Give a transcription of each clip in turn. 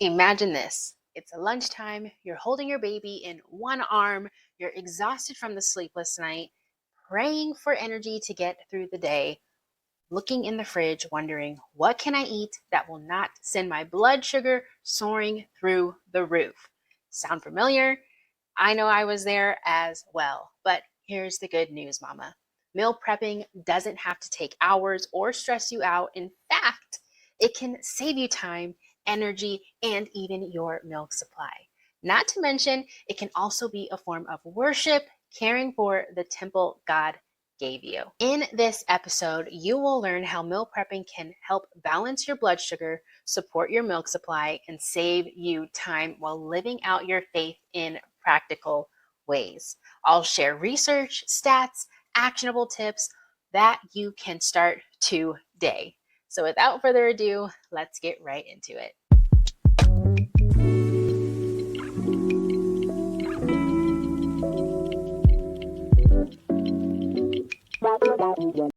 Imagine this. It's a lunchtime, you're holding your baby in one arm, you're exhausted from the sleepless night, praying for energy to get through the day, looking in the fridge, wondering, what can I eat that will not send my blood sugar soaring through the roof? Sound familiar? I know I was there as well. But here's the good news, mama. Meal prepping doesn't have to take hours or stress you out. In fact, it can save you time, energy, and even your milk supply. Not to mention, it can also be a form of worship, caring for the temple God gave you. In this episode, you will learn how meal prepping can help balance your blood sugar, support your milk supply, and save you time while living out your faith in practical ways. I'll share research, stats, actionable tips that you can start today. So without further ado, let's get right into it.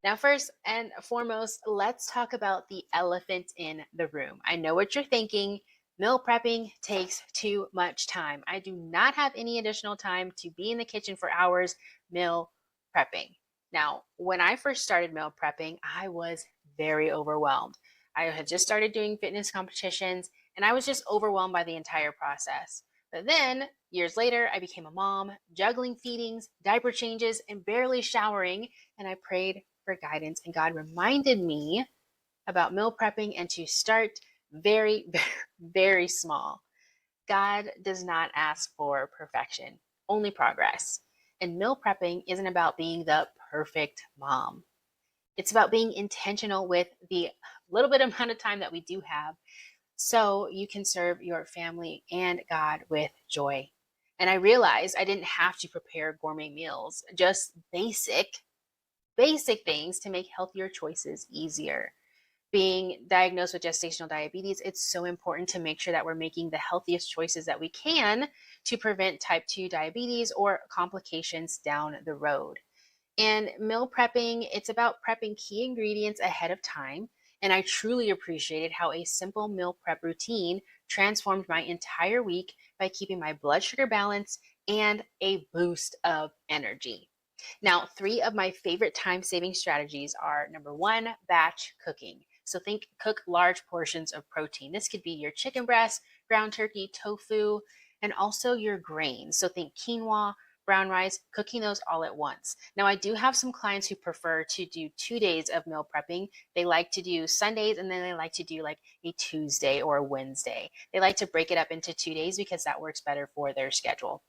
Now, first and foremost, let's talk about the elephant in the room. I know what you're thinking. Meal prepping takes too much time. I do not have any additional time to be in the kitchen for hours meal prepping. Now, when I first started meal prepping, I was very overwhelmed. I had just started doing fitness competitions and I was just overwhelmed by the entire process. But then, years later, I became a mom, juggling feedings, diaper changes, and barely showering, and I prayed for guidance, and God reminded me about meal prepping and to start very, very small. God does not ask for perfection, only progress. And meal prepping isn't about being the perfect mom. It's about being intentional with the little bit amount of time that we do have so you can serve your family and God with joy. And I realized I didn't have to prepare gourmet meals, just basic things to make healthier choices easier. Being diagnosed with gestational diabetes, it's so important to make sure that we're making the healthiest choices that we can to prevent type 2 diabetes or complications down the road. And meal prepping, it's about prepping key ingredients ahead of time. And I truly appreciated how a simple meal prep routine transformed my entire week by keeping my blood sugar balanced and a boost of energy. Now, three of my favorite time saving strategies are number one, batch cooking. So think cook large portions of protein. This could be your chicken breast, ground turkey, tofu, and also your grains. So think quinoa, brown rice, cooking those all at once. Now, I do have some clients who prefer to do 2 days of meal prepping. They like to do Sundays and then they like to do like a Tuesday or a Wednesday. They like to break it up into 2 days because that works better for their schedule.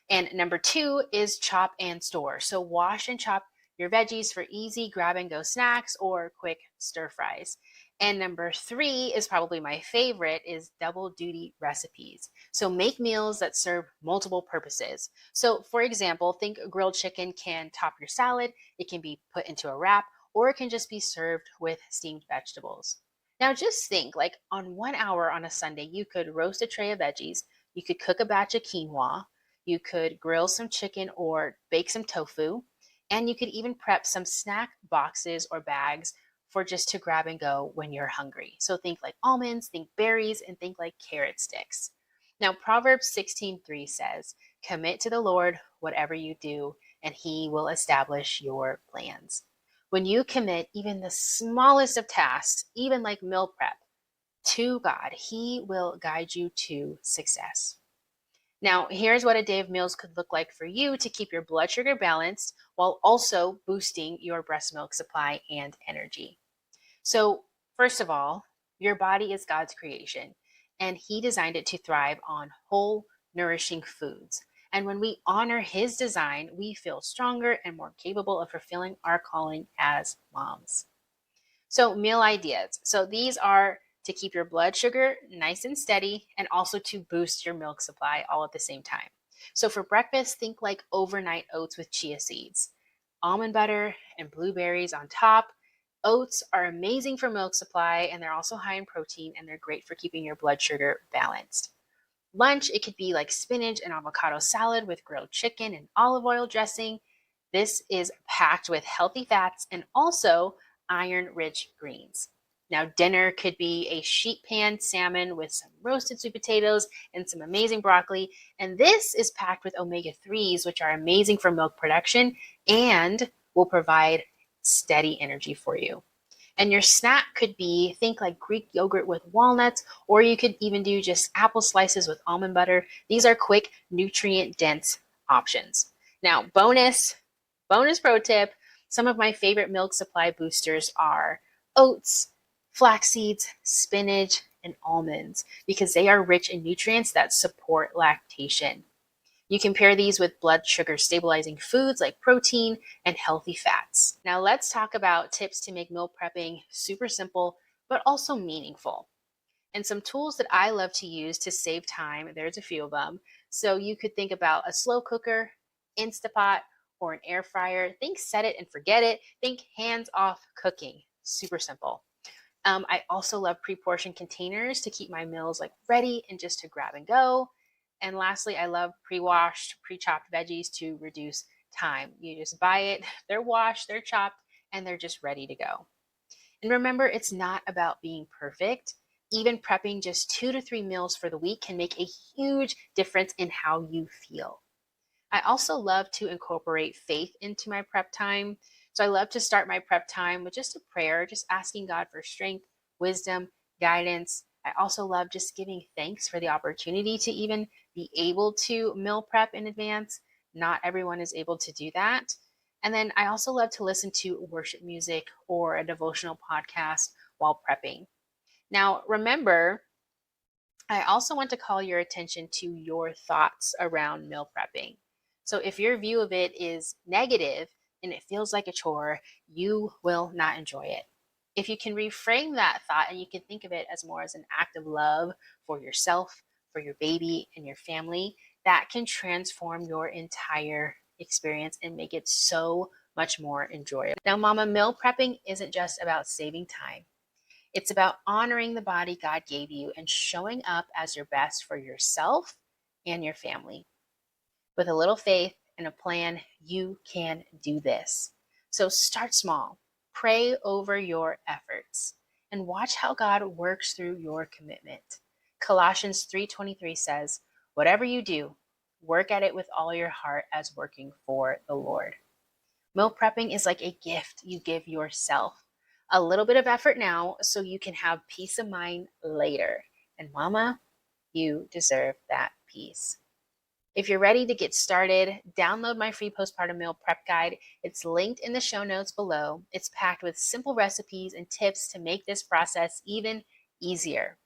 And number two is chop and store. So wash and chop your veggies for easy grab and go snacks or quick stir fries. And number three is probably my favorite is double duty recipes. So make meals that serve multiple purposes. So for example, think grilled chicken can top your salad. It can be put into a wrap or it can just be served with steamed vegetables. Now just think like on 1 hour on a Sunday, you could roast a tray of veggies. You could cook a batch of quinoa. You could grill some chicken or bake some tofu. And you could even prep some snack boxes or bags for just to grab and go when you're hungry. So think like almonds, think berries, and think like carrot sticks. Now, Proverbs 16:3 says, commit to the Lord whatever you do, and he will establish your plans. When you commit even the smallest of tasks, even like meal prep, to God, he will guide you to success. Now, here's what a day of meals could look like for you to keep your blood sugar balanced while also boosting your breast milk supply and energy. So, first of all, your body is God's creation, and He designed it to thrive on whole, nourishing foods. And when we honor His design, we feel stronger and more capable of fulfilling our calling as moms. So, meal ideas. So, these are to keep your blood sugar nice and steady and also to boost your milk supply all at the same time. So, for breakfast, think like overnight oats with chia seeds, almond butter, and blueberries on top. Oats are amazing for milk supply and they're also high in protein and they're great for keeping your blood sugar balanced. Lunch, it could be like spinach and avocado salad with grilled chicken and olive oil dressing. This is packed with healthy fats and also iron rich greens. Now, dinner could be a sheet pan salmon with some roasted sweet potatoes and some amazing broccoli. And this is packed with omega 3s, which are amazing for milk production and will provide steady energy for you. And your snack could be, think like Greek yogurt with walnuts, or you could even do just apple slices with almond butter. These are quick, nutrient dense options. Now, bonus pro tip, some of my favorite milk supply boosters are oats, flax seeds, spinach, and almonds because they are rich in nutrients that support lactation. You can pair these with blood sugar stabilizing foods like protein and healthy fats. Now, let's talk about tips to make meal prepping super simple, but also meaningful. And some tools that I love to use to save time, there's a few of them. So you could think about a slow cooker, Instapot, or an air fryer. Think set it and forget it. Think hands off cooking. Super simple. I also love pre-portioned containers to keep my meals like ready and just to grab and go. And lastly, I love pre-washed, pre-chopped veggies to reduce time. You just buy it, they're washed, they're chopped, and they're just ready to go. And remember, it's not about being perfect. Even prepping just 2 to 3 meals for the week can make a huge difference in how you feel. I also love to incorporate faith into my prep time. So I love to start my prep time with just a prayer, just asking God for strength, wisdom, guidance. I also love just giving thanks for the opportunity to even be able to meal prep in advance. Not everyone is able to do that. And then I also love to listen to worship music or a devotional podcast while prepping. Now, remember, I also want to call your attention to your thoughts around meal prepping. So, if your view of it is negative and it feels like a chore, you will not enjoy it. If you can reframe that thought and you can think of it as more as an act of love for yourself, for your baby, and your family, that can transform your entire experience and make it so much more enjoyable. Now, mama, meal prepping isn't just about saving time. It's about honoring the body God gave you and showing up as your best for yourself and your family. With a little faith and a plan, you can do this. So start small, pray over your efforts, and watch how God works through your commitment. Colossians 3:23 says, "Whatever you do, work at it with all your heart as working for the Lord." Meal prepping is like a gift you give yourself. A little bit of effort now so you can have peace of mind later. And mama, you deserve that peace. If you're ready to get started, download my free postpartum meal prep guide. It's linked in the show notes below. It's packed with simple recipes and tips to make this process even easier.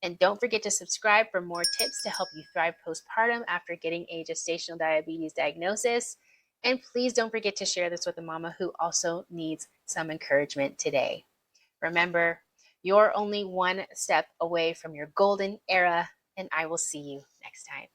And don't forget to subscribe for more tips to help you thrive postpartum after getting a gestational diabetes diagnosis. And please don't forget to share this with a mama who also needs some encouragement today. Remember, you're only one step away from your golden era, and I will see you next time.